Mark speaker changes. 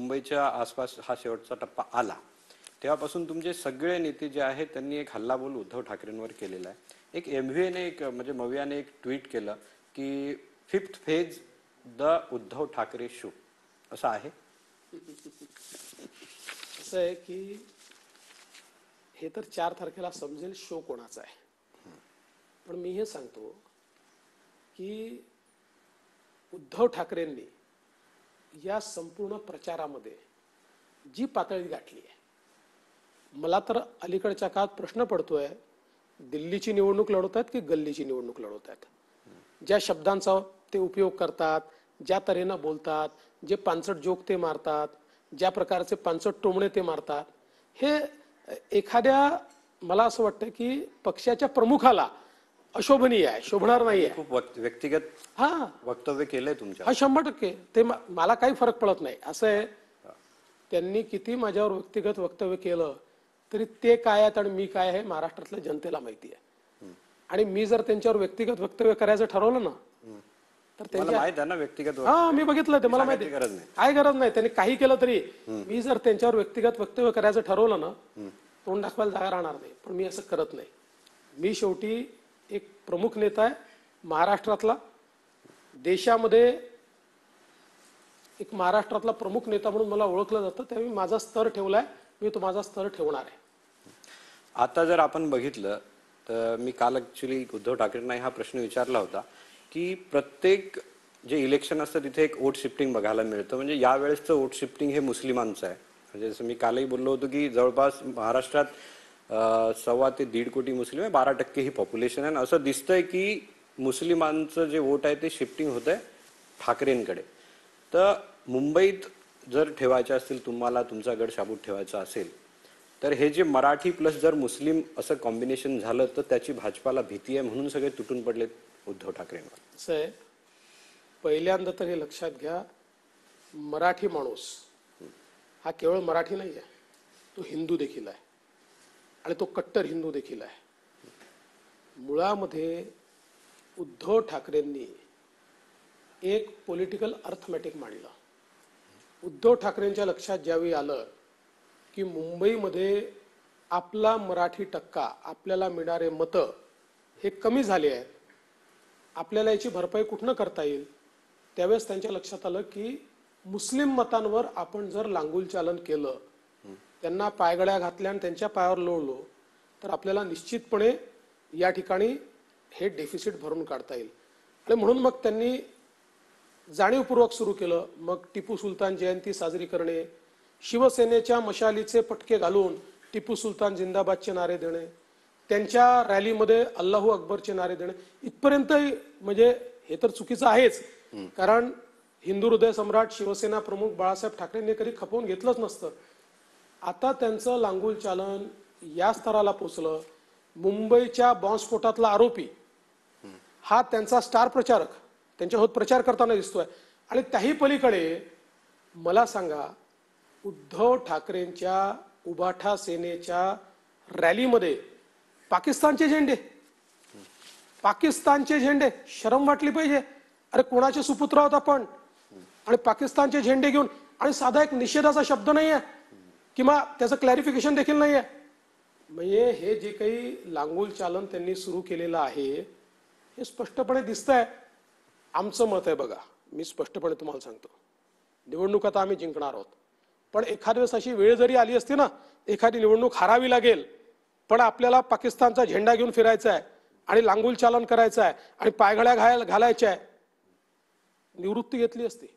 Speaker 1: मुंबईच्या आसपास हा शेवटचा टप्पा आला तेव्हापासून तुमचे सगळे नेते जे आहेत त्यांनी एक हल्लाबोल उद्धव ठाकरेंवर केलेला आहे. एक MVA ने एक म्हणजे मवियाने एक ट्विट केलं की 5th phase the Uddhav Thackeray show असं आहे.
Speaker 2: असं आहे की हे तर 4 तारखेला समजेल शो कोणाचा आहे. पण मी हे सांगतो की उद्धव ठाकरेंनी या संपूर्ण प्रचारामध्ये जी पातळी गाठली आहे, मला तर अलीकडच्या काळात प्रश्न पडतोय, दिल्लीची निवडणूक लढवत आहेत की गल्लीची निवडणूक लढवत आहेत. ज्या शब्दांचा ते उपयोग करतात, ज्या तऱ्हेनं बोलतात, जे पानसट जोक ते मारतात, ज्या प्रकारचे पानसट टोमणे ते मारतात, हे एखाद्या मला असं वाटतं की पक्षाच्या प्रमुखाला अशोभनीय आहे, शोभणार नाही आहे.
Speaker 1: खूप व्यक्तिगत वक्तव्य केलंय तुमच्या.
Speaker 2: हा 100% ते मला काही फरक पडत नाही. असं आहे, त्यांनी किती माझ्यावर व्यक्तिगत वक्तव्य केलं तरी ते काय आहेत आणि मी काय आहे महाराष्ट्रातल्या जनतेला माहिती आहे. आणि मी जर त्यांच्यावर व्यक्तिगत वक्तव्य करायचं ठरवलं ना तर
Speaker 1: त्यांच्या व्यक्तिगत
Speaker 2: मी बघितलं ते मला माहिती काय गरज नाही. त्यांनी काही केलं तरी मी जर त्यांच्यावर व्यक्तिगत वक्तव्य करायचं ठरवलं ना तोंड दाखवायला जागा राहणार नाही. पण मी असं करत नाही. मी शेवटी एक प्रमुख नेता आहे महाराष्ट्रातला, देशामध्ये एक महाराष्ट्रातला प्रमुख नेता म्हणून मला ओळखलं जातं. त्यावेळी माझा स्तर ठेवलाय, मी तो माझा स्तर ठेवणार आहे.
Speaker 1: आता जर आपण बघितलं तर मी काल ऍक्च्युली उद्धव ठाकरेंना हा प्रश्न विचारला होता की प्रत्येक जे इलेक्शन असतं तिथे एक वोट शिफ्टिंग बघायला मिळतं. म्हणजे यावेळेसचं वोट शिफ्टिंग हे मुस्लिमांचं आहे. म्हणजे जसं मी कालही बोललो होतो की जवळपास महाराष्ट्रात 1.25 ते 1.5 कोटी मुस्लिम आहे, 12% ही पॉप्युलेशन आहे. असं दिसतंय की मुस्लिमांचं जे वोट आहे ते शिफ्टिंग होतंय ठाकरेंकडे. तर मुंबईत जर ठेवायचे असतील तुम्हाला, तुमचा गड शाबूत ठेवायचा असेल तर हे जे मराठी प्लस जर मुस्लिम असं कॉम्बिनेशन झालं तर त्याची भाजपाला भीती आहे म्हणून सगळे तुटून पडलेत उद्धव ठाकरेंवर.
Speaker 2: असं आहे, पहिल्यांदा तर हे लक्षात घ्या, मराठी माणूस हा केवळ मराठी नाही आहे, तो हिंदू देखील आहे आणि तो कट्टर हिंदू देखील आहे. मुळामध्ये उद्धव ठाकरेंनी एक पॉलिटिकल अर्थमॅटिक मांडलं. उद्धव ठाकरेंच्या लक्षात ज्यावेळी आलं की मुंबईमध्ये आपला मराठी टक्का, आपल्याला मिळणारे मतं हे कमी झाले आहेत, आपल्याला याची भरपाई कुठनं करता येईल, त्यावेळेस त्यांच्या लक्षात आलं की मुस्लिम मतांवर आपण जर लांगुल चालन केलं, त्यांना पायगड्या घातल्या आणि त्यांच्या पायावर लोळलो तर आपल्याला निश्चितपणे या ठिकाणी हे डेफिसिट भरून काढता येईल. आणि म्हणून मग त्यांनी जाणीवपूर्वक सुरू केलं. मग टिपू सुलतान जयंती साजरी करणे, शिवसेनेच्या मशालीचे पटके घालून टिपू सुलतान जिंदाबादचे नारे देणे, त्यांच्या रॅलीमध्ये अल्लाहू अकबरचे नारे देणे, इथपर्यंत म्हणजे हे तर चुकीचं आहेच. कारण हिंदू हृदय सम्राट शिवसेना प्रमुख बाळासाहेब ठाकरेंनी कधी खपवून घेतलंच नसतं. आता त्यांचं लांगुल चालन या स्तराला पोचलं. मुंबईच्या बॉम्बस्फोटातला आरोपी हा त्यांचा स्टार प्रचारक त्यांच्यासोबत प्रचार करताना दिसतोय. आणि त्याही पलीकडे मला सांगा, उद्धव ठाकरेंच्या उबाठा सेनेच्या रॅलीमध्ये पाकिस्तानचे झेंडे, शरम वाटली पाहिजे. अरे कोणाचे सुपुत्र आहोत आपण आणि पाकिस्तानचे झेंडे घेऊन, आणि साधा एक निषेधाचा शब्द नाहीये किंवा त्याचं क्लॅरिफिकेशन देखील नाहीये. म्हणजे हे जे काही लांगुल चालन त्यांनी सुरू केलेलं आहे हे स्पष्टपणे दिसतंय. आमचं मत आहे बघा, मी स्पष्टपणे तुम्हाला सांगतो, निवडणूक आता आम्ही जिंकणार आहोत. पण एखाद्या वेळेस अशी वेळ जरी आली असती ना, एखादी निवडणूक हारावी लागेल, पण आपल्याला पाकिस्तानचा झेंडा घेऊन फिरायचा आहे आणि लांगुल चालन करायचं आहे आणि पायघड्या घालायच्या आहे, निवृत्ती घेतली असती.